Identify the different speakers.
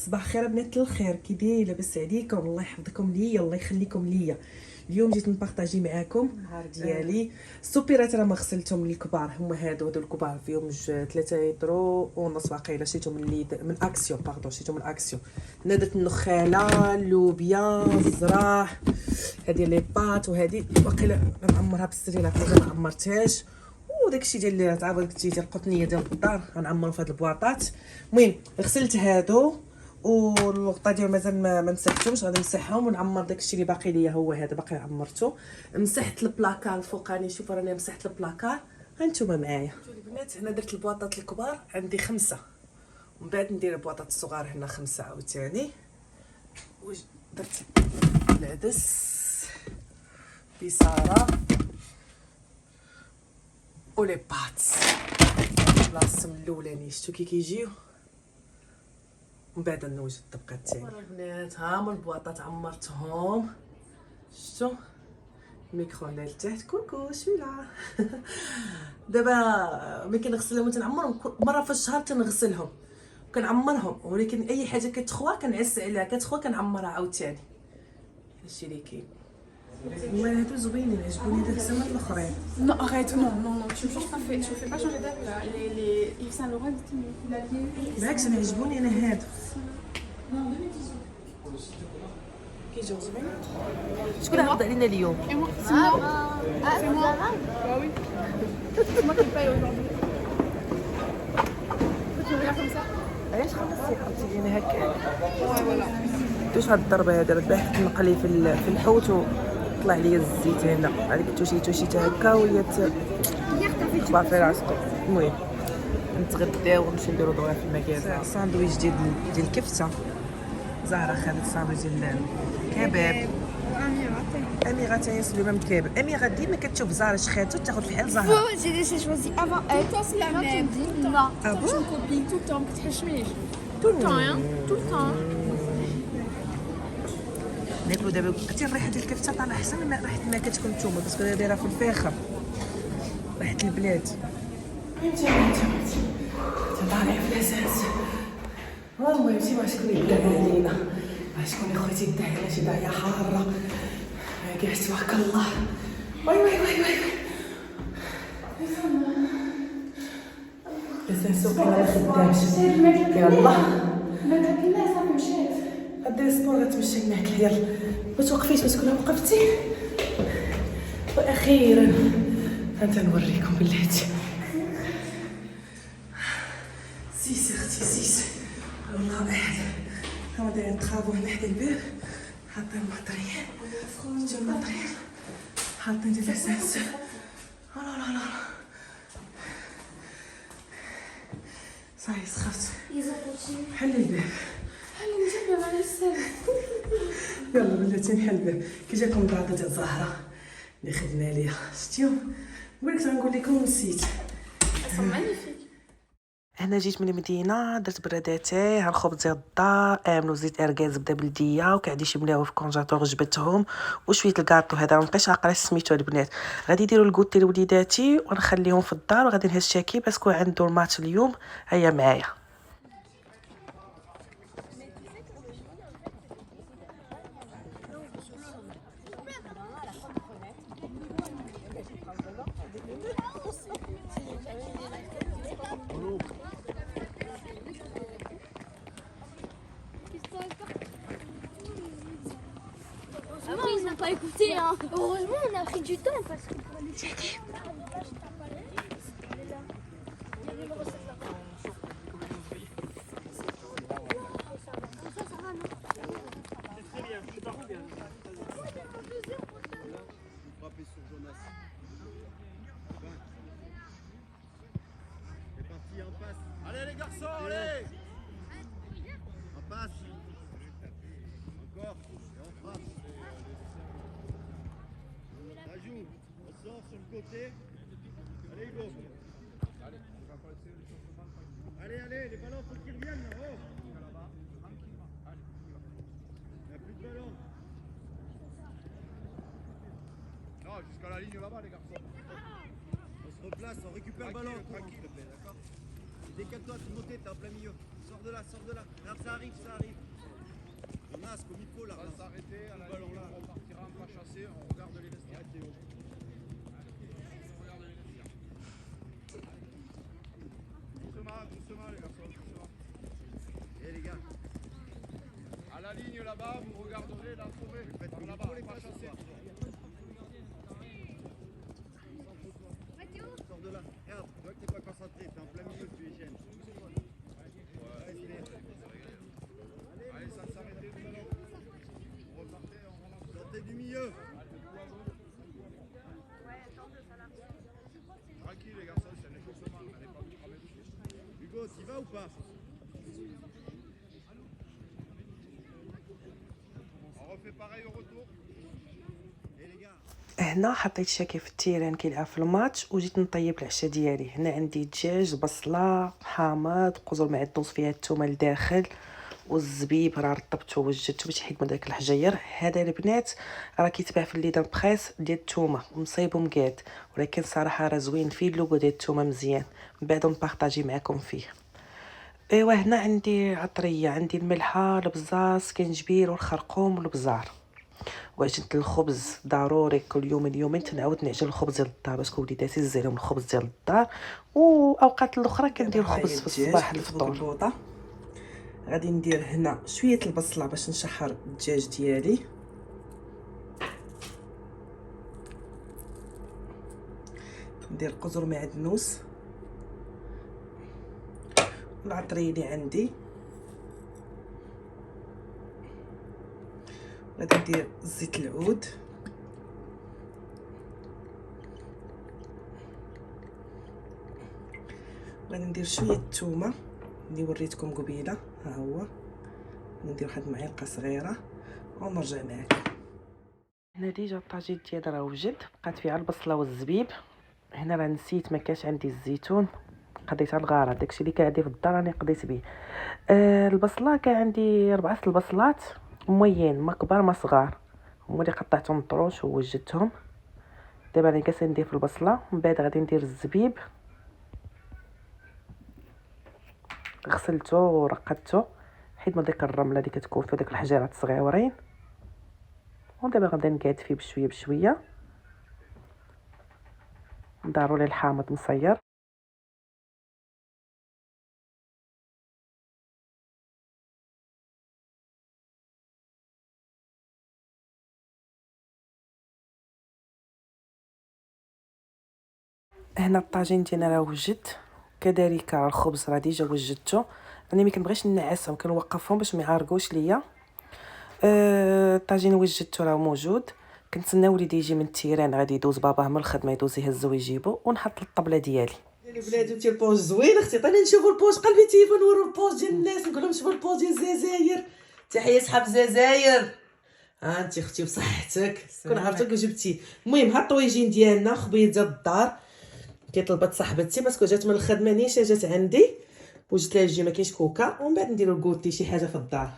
Speaker 1: صباح الخير بنات الخير، كي داير؟ لاباس عليكم؟ الله يحفظكم ليا، الله يخليكم ليا. اليوم جيت نبارطاجي معاكم النهار ديالي. السوبيرات راه ما غسلتهم الكبار، هما هادو الكبار فيهم 3 يطرو ونص باقيلا، شريتهم من اكسيو، باردون شريتهم من اكسيو. انا درت النخاله، اللوبيا، الزراح، هادي لي بات، وهادي باقيلا نعمرها بالسريره ما عمرتهاش، وداكشي ديال تعرفوا داكشي ديال القطنيه ديال الدار غنعمرو في هاد البواطات. المهم غسلت هادو والغطا ديالهم مازال ما مسحتهمش، غادي نمسحهم ونعمر داكشي اللي باقي ليا، هو هذا باقي عمرته. مسحت البلاكار الفوقاني، شوفوا راني مسحت البلاكار، ها نتوما معايا. شوفوا البنات، هنا درت البواطات الكبار عندي 5، ومن بعد ندير البواطات الصغار هنا 5 عاوتاني. درت العدس، بصاره ولي بات بلاصتهم الاولاني، شفتوا كي كيجيو، ومن بعد نوجد الطبقه الثانيه. البنات ها هما البواطات عمرتهم، شفتوا الميكرو هنا لتحت، كوكو شويلا. دابا ملي كنغسلهم وتنعمرهم مره في الشهر تنغسلهم وكنعمرهم، ولكن اي حاجه كتخوى كنعس عليها، كتخوى كنعمرها عاوتاني. هادشي اللي كاين. المهم هادو زوينين، عجبوني داك السما الاخرين.
Speaker 2: Non, arrête, non, non, non, tu me changes pas, tu me fais pas changer d'avis là. Les Yves Saint Laurent, il a lié.
Speaker 1: بالعكس انا عجبوني انا هادو. كيجيو زوينين. شكون عرض علينا اليوم؟
Speaker 2: Et moi, c'est moi. C'est moi. Bah oui. C'est moi qui paye aujourd'hui. Tu me regardes comme ça?
Speaker 1: علاش خلصتي لينا هكا؟
Speaker 2: Ouais, voilà.
Speaker 1: دوش هاد الضربه هادي، ربحت نقلي في الحوت وطلع لي الزيت هنا، هذيك توشيتها هكا وهي تخبى في راسكم. المهم نتغداو ونمشيو نديرو دوره في المكازا. ساندويتش ديال الكفته، زهره خدت ساندويتش ديال الكباب، اميره تيسلو مام الكباب. اميره ديما كتشوف زهره شخاتو تاخذ بحال زهره.
Speaker 3: J'ai laissé choisir avant elle.
Speaker 2: Toi, c'est la même.
Speaker 3: Non.
Speaker 1: Ah bon?
Speaker 2: Je me copie tout le temps, que tu fais tout le temps, hein. Tout le temps.
Speaker 1: ناكلو دابا. عرفتي الريحه ديال الكفته طالعه احسن من ريحه ما كتكون نتوما، باسكو دايره في الفاخر، ريحه البلاد. انت طالع في الاساس. المهم سيما شكون يدعي علينا، شكون يا خوتي يدعي على شي دعيه حاره، كاع تبارك الله. وي وي وي وي السوق ما خدامش. يلا غدير سبور، غتمشي معاك يلا. ما توقفيش، بس كنا وقفتي. واخيرا غنوريكم بلاتي. سيس اختي سيس، الله احد. هما دايرين طرافو هنا حدا الباب، حاطين المطريه، شتو المطريه، حاطين ديال الاساس. لا لا لا صاي سخفت. حلي الباب. يلا بلاتي نحل الباب. كي جاكم البعضه ديال الزهره اللي خدنا ليها، شتيو قلت غنقول لكم نسيت. انا جيت من المدينه، درت براداتي، ها الخبز ديال الدار، امنوا زيت اركاز زبده بلديه، وكاع يملاوه في الكونجاتور جبتهم، وشويه الكاطو هذا مابقيتش عاقله سميتو البنات. غادي يديروا الكوتي لوليداتي ونخليهم في الدار، وغادي نهز شاكي باسكو عنده الماتش اليوم. هيا معايا.
Speaker 3: Après, ils n'ont pas écouté. Hein. Heureusement, on a pris du temps parce que.
Speaker 4: Allez les garçons, allez! On passe. Encore. Et on frappe. Ça joue. On sort sur le côté. Allez Hugo. Allez, allez, les ballons faut qu'ils reviennent là. Oh. Il n'y a plus de ballons. Non, jusqu'à la ligne là-bas les garçons. On se replace, on récupère le ballon. Tranquille, s'il te plaît, d'accord? Décale-toi, Timothée, t'es en plein milieu. Sors de là, sors de là. Regarde, ça arrive, ça arrive. faut là.
Speaker 5: On va s'arrêter à la ligne, on repartira en pas chasser, on regarde les vestiaires. On regarde les vestiaires. Doucement les garçons, doucement.
Speaker 4: Et les gars,
Speaker 5: À la ligne là-bas, vous regarderez la forêt.
Speaker 4: faites
Speaker 5: Par
Speaker 4: comme il
Speaker 5: là-bas,
Speaker 4: faut les
Speaker 5: pas
Speaker 4: passes.
Speaker 5: chasser.
Speaker 4: Sors de là. Regarde, tu vois que t'es pas concentré, t'es en plein milieu, tu les gênes.
Speaker 5: Allez, ça s'arrêter tout à l'heure. Vous repartez, on relance.
Speaker 4: Sortez du milieu.
Speaker 5: Tranquille les garçons, c'est un échauffement, allez pas vous cramer dessus.
Speaker 4: Hugo, t'y vas ou pas?
Speaker 5: On refait pareil au retour.
Speaker 4: Et les gars,
Speaker 1: هنا حطيت شاكي في التيران كيلعب في الماتش وجيت نطيب العشاء ديالي. هنا عندي دجاج، بصله، حامض، قزر معدوس فيها الثومه لداخل والزبيب راه رطبته ووجدته باش نحيد من داك الحجير. هذا البنات راه كيتباع في الليدر بريس ديال الثومه مصايب ومقاد، ولكن صراحه راه زوين فيه اللوغو ديال الثومه مزيان. من بعد نبارطاجي معكم فيه. ايوا هنا عندي عطريه، عندي الملحه، البزار، سكنجبير والخرقوم والبزار وعجينة الخبز. ضروري كل يوم اليومين تنعاود نعجن الخبز ديال الدار باسكو وليداتي زز عليهم الخبز ديال الدار، واوقات الاخرى كندير الخبز في الصباح الفطور. غادي ندير هنا شويه البصله باش نشحر الدجاج ديالي. ندير قزر معدنوس والعطريه اللي عندي. غادي ندير زيت العود، غادي ندير شويه الثومه اللي وريتكم قبيله، ها هو ندير واحد المعلقه صغيره ونرجع معكم. هنا ديجا الطاجين ديالي راه وجد، بقات فيها البصله والزبيب. هنا راه نسيت ما كانش عندي الزيتون، قضيت الغاره، داكشي اللي كان عندي في الدار راني قضيت به. البصله كان عندي 4 البصلات موين، ما كبار ما صغار، هما اللي قطعتهم طروش ووجدتهم. دابا راني جالسه ندير في البصله، من بعد غادي ندير الزبيب، غسلته ورقدته حيت من ديك الرمله اللي كتكون في داك الحجيرات الصغيورين. ودابا غنبدا نقاد فيه بشويه بشويه. ضروري الحامض مصير. هنا الطاجين ديالنا راه وجد، كذلك الخبز راه ديجا وجدته. راني ما كنبغيش نعسهم، كنوقفهم باش ما يعرقوش ليا. الطاجين وجدته راه موجود. كنتسنى وليدي يجي من التيران، غادي يدوز باباه من الخدمه يدوز يهزو ويجيبو ونحط الطبله ديالي. بلادي تي البوج زوين اختي، عطيني نشوفوا البوج. قلبي تيفون نورو البوج ديال الناس، نقول لهم شوفوا البوج ديال الجزائر. تحيه صحاب الجزائر. ها انت اختي بصحتك، كون عرفتك وجبتي. المهم ها الطويجين ديالنا خبيزه الدار كيطلبت صاحبتي باسكو جات من الخدمه نيشان، جات عندي وجدت لها الجي ما كاينش كوكا، ومن بعد نديرو الكوتي شي حاجه في الدار.